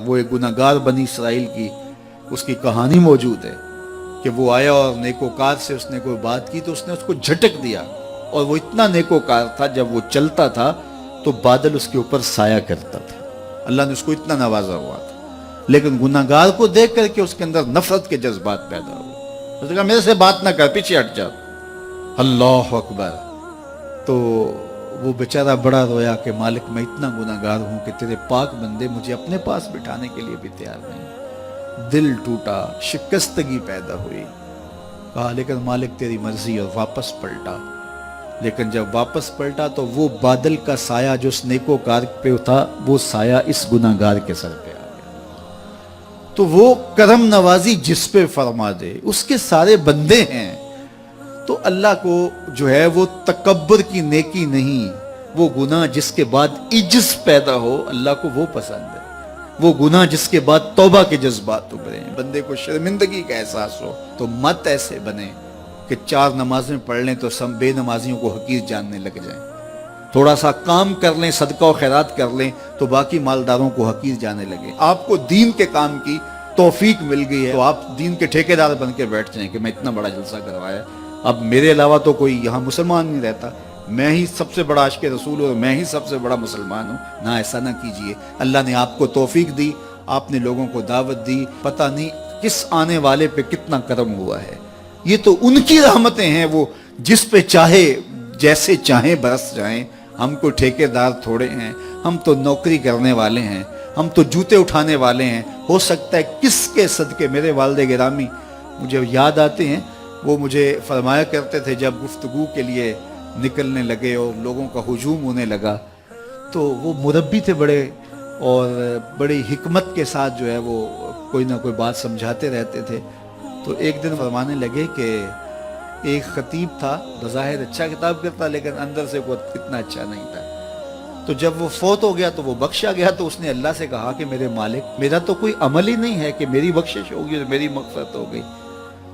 وہ ایک گناہگار بنی اسرائیل کی اس کی کہانی موجود ہے کہ وہ آیا اور نیکوکار سے اس نے کوئی بات کی تو اس نے اس کو جھٹک دیا، اور وہ اتنا نیکوکار تھا جب وہ چلتا تھا تو بادل اس کے اوپر سایہ کرتا تھا، اللہ نے اس کو اتنا نوازا ہوا تھا، لیکن گناہگار کو دیکھ کر کے اس کے اندر نفرت کے جذبات پیدا ہوئے، اس نے کہا میرے سے بات نہ کر، پیچھے ہٹ جا، اللہ اکبر۔ تو وہ بیچارہ بڑا رویا کہ مالک میں اتنا گناہگار ہوں کہ تیرے پاک بندے مجھے اپنے پاس بٹھانے کے لیے بھی تیار نہیں۔ دل ٹوٹا، شکستگی پیدا ہوئی، کہا لیکن مالک تیری مرضی، اور واپس پلٹا۔ لیکن جب واپس پلٹا تو وہ بادل کا سایہ جو اس نیکوکار پہ تھا وہ سایہ اس گناہگار کے سر پہ آ گیا۔ تو وہ کرم نوازی جس پہ فرما دے اس کے سارے بندے ہیں، تو اللہ کو جو ہے وہ تکبر کی نیکی نہیں، وہ گناہ جس کے بعد عجز پیدا ہو اللہ کو وہ پسند ہے، وہ گناہ جس کے بعد توبہ کے جذبات ابھریں، بندے کو شرمندگی کا احساس ہو۔ تو مت ایسے بنے کہ 4 نمازیں پڑھ لیں تو سب بے نمازیوں کو حقیر جاننے لگ جائیں، تھوڑا سا کام کر لیں، صدقہ و خیرات کر لیں تو باقی مالداروں کو حقیر جانے لگے۔ آپ کو دین کے کام کی توفیق مل گئی ہے تو آپ دین کے ٹھیکیدار بن کے بیٹھ جائیں کہ میں اتنا بڑا جلسہ کروایا، اب میرے علاوہ تو کوئی یہاں مسلمان نہیں رہتا، میں ہی سب سے بڑا عاشق رسول ہوں، میں ہی سب سے بڑا مسلمان ہوں۔ نہ، ایسا نہ کیجئے۔ اللہ نے آپ کو توفیق دی، آپ نے لوگوں کو دعوت دی، پتہ نہیں کس آنے والے پہ کتنا کرم ہوا ہے۔ یہ تو ان کی رحمتیں ہیں، وہ جس پہ چاہے جیسے چاہیں برس جائیں۔ ہم کو ٹھیکیدار تھوڑے ہیں، ہم تو نوکری کرنے والے ہیں، ہم تو جوتے اٹھانے والے ہیں۔ ہو سکتا ہے کس کے صدقے میرے والد گرامی مجھے یاد آتے ہیں، وہ مجھے فرمایا کرتے تھے جب گفتگو کے لیے نکلنے لگے اور لوگوں کا ہجوم ہونے لگا، تو وہ مربی تھے بڑے، اور بڑی حکمت کے ساتھ جو ہے وہ کوئی نہ کوئی بات سمجھاتے رہتے تھے۔ تو ایک دن فرمانے لگے کہ ایک خطیب تھا، بظاہر اچھا کتاب کرتا لیکن اندر سے وہ اتنا اچھا نہیں تھا، تو جب وہ فوت ہو گیا تو وہ بخشا گیا، تو اس نے اللہ سے کہا کہ میرے مالک میرا تو کوئی عمل ہی نہیں ہے کہ میری بخشش ہوگی اور میری مغفرت ہو گئی۔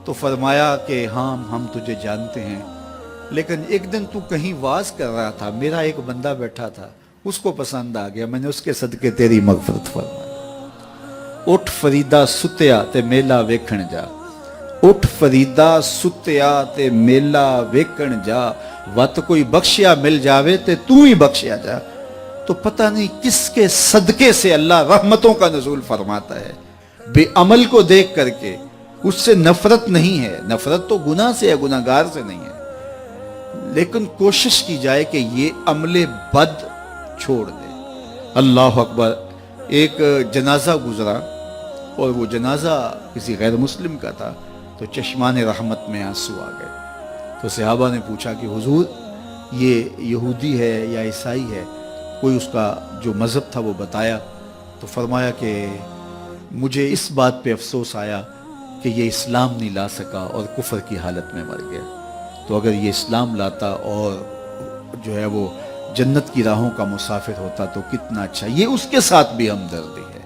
تو فرمایا کہ ہاں ہم تجھے جانتے ہیں، لیکن ایک دن تو کہیں واز کر رہا تھا، میرا ایک بندہ بیٹھا تھا، اس کو پسند آ گیا، میں نے اس کے صدقے تیری مغفرت فرمائی۔ اٹھ فریدا ستیا تے میلا ویکھن جا، اٹھ فریدا ستیا تے میلا ویکھن جا، وت کوئی بخشیا مل جاوے تے تو ہی بخشیا جا۔ تو پتہ نہیں کس کے صدقے سے اللہ رحمتوں کا نزول فرماتا ہے۔ بے عمل کو دیکھ کر کے اس سے نفرت نہیں ہے، نفرت تو گناہ سے ہے، گناہگار سے نہیں ہے، لیکن کوشش کی جائے کہ یہ عمل بد چھوڑ دے۔ اللہ اکبر۔ ایک جنازہ گزرا اور وہ جنازہ کسی غیر مسلم کا تھا، تو چشمان رحمت میں آنسو آ گئے۔ تو صحابہ نے پوچھا کہ حضور یہ یہودی ہے یا عیسائی ہے، کوئی اس کا جو مذہب تھا وہ بتایا۔ تو فرمایا کہ مجھے اس بات پہ افسوس آیا کہ یہ اسلام نہیں لا سکا اور کفر کی حالت میں مر گیا، تو اگر یہ اسلام لاتا اور جو ہے وہ جنت کی راہوں کا مسافر ہوتا تو کتنا اچھا۔ یہ اس کے ساتھ بھی ہمدردی ہے۔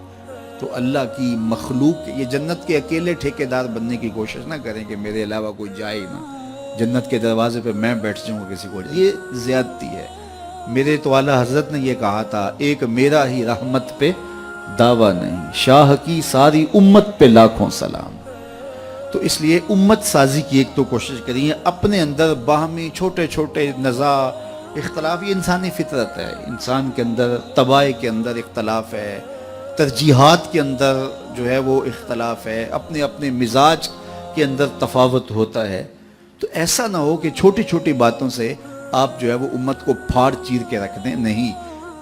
تو اللہ کی مخلوق، یہ جنت کے اکیلے ٹھیکیدار بننے کی کوشش نہ کریں کہ میرے علاوہ کوئی جائے نہ، جنت کے دروازے پہ میں بیٹھ جاؤں کسی کو، یہ زیادتی ہے۔ میرے تو اعلیٰ حضرت نے یہ کہا تھا، ایک میرا ہی رحمت پہ دعویٰ نہیں، شاہ کی ساری امت پہ لاکھوں سلام۔ تو اس لیے امت سازی کی ایک تو کوشش کریے، اپنے اندر باہمی چھوٹے چھوٹے نزاع اختلاف، یہ انسانی فطرت ہے، انسان کے اندر طباع کے اندر اختلاف ہے، ترجیحات کے اندر جو ہے وہ اختلاف ہے، اپنے اپنے مزاج کے اندر تفاوت ہوتا ہے۔ تو ایسا نہ ہو کہ چھوٹی چھوٹی باتوں سے آپ جو ہے وہ امت کو پھاڑ چیر کے رکھ دیں، نہیں،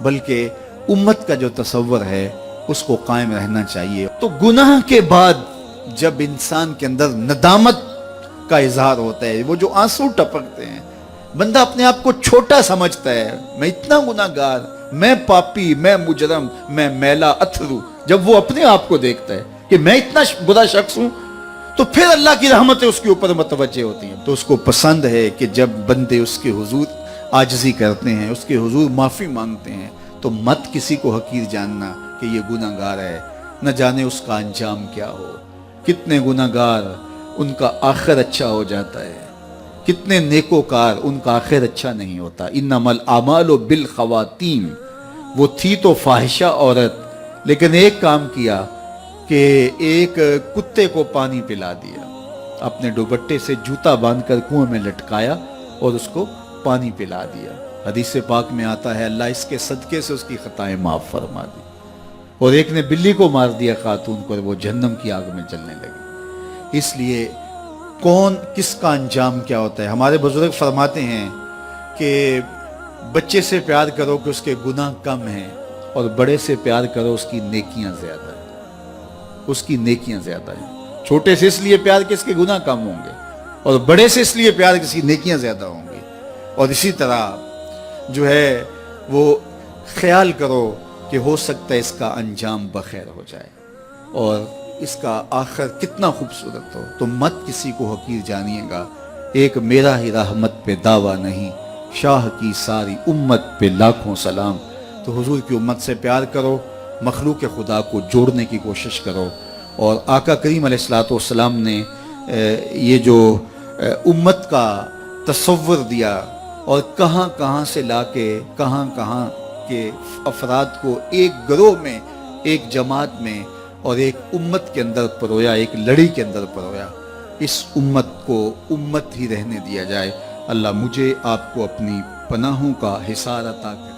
بلکہ امت کا جو تصور ہے اس کو قائم رہنا چاہیے۔ تو گناہ کے بعد جب انسان کے اندر ندامت کا اظہار ہوتا ہے، وہ جو آنسو ٹپکتے ہیں، بندہ اپنے آپ کو چھوٹا سمجھتا ہے، میں اتنا گناہگار، میں پاپی، میں مجرم، میں میلا اتھرو، جب وہ اپنے آپ کو دیکھتا ہے کہ میں اتنا برا شخص ہوں، تو پھر اللہ کی رحمتیں اس کے اوپر متوجہ ہوتی ہیں۔ تو اس کو پسند ہے کہ جب بندے اس کے حضور عاجزی کرتے ہیں، اس کے حضور معافی مانگتے ہیں، تو مت کسی کو حقیر جاننا کہ یہ گناہگار ہے، نہ جانے اس کا انجام کیا ہو۔ کتنے گناہگار ان کا آخر اچھا ہو جاتا ہے، کتنے نیکوکار ان کا آخر اچھا نہیں ہوتا۔ انما الاعمال بالخواتیم، وہ تھی تو فاحشہ عورت لیکن ایک کام کیا کہ ایک کتے کو پانی پلا دیا، اپنے دوپٹے سے جوتا باندھ کر کنویں میں لٹکایا اور اس کو پانی پلا دیا۔ حدیث پاک میں آتا ہے اللہ اس کے صدقے سے اس کی خطائیں معاف فرما دی۔ اور ایک نے بلی کو مار دیا خاتون کو، اور وہ جہنم کی آگ میں جلنے لگی۔ اس لیے کون کس کا انجام کیا ہوتا ہے؟ ہمارے بزرگ فرماتے ہیں کہ بچے سے پیار کرو کہ اس کے گناہ کم ہیں، اور بڑے سے پیار کرو اس کی نیکیاں زیادہ ہیں، اس کی نیکیاں زیادہ ہیں۔ چھوٹے سے اس لیے پیار کہ اس کے گناہ کم ہوں گے، اور بڑے سے اس لیے پیار کہ اس کی نیکیاں زیادہ ہوں گی۔ اور اسی طرح جو ہے وہ خیال کرو کہ ہو سکتا ہے اس کا انجام بخیر ہو جائے اور اس کا آخر کتنا خوبصورت ہو، تو مت کسی کو حقیر جانیے گا۔ ایک میرا ہی رحمت پہ دعویٰ نہیں، شاہ کی ساری امت پہ لاکھوں سلام۔ تو حضور کی امت سے پیار کرو، مخلوق خدا کو جوڑنے کی کوشش کرو، اور آقا کریم علیہ السلام نے یہ جو امت کا تصور دیا اور کہاں کہاں سے لا کے کہاں کہاں کے افراد کو ایک گروہ میں، ایک جماعت میں اور ایک امت کے اندر پرویا، ایک لڑی کے اندر پرویا۔ اس امت کو امت ہی رہنے دیا جائے۔ اللہ مجھے آپ کو اپنی پناہوں کا حصار عطا کرے۔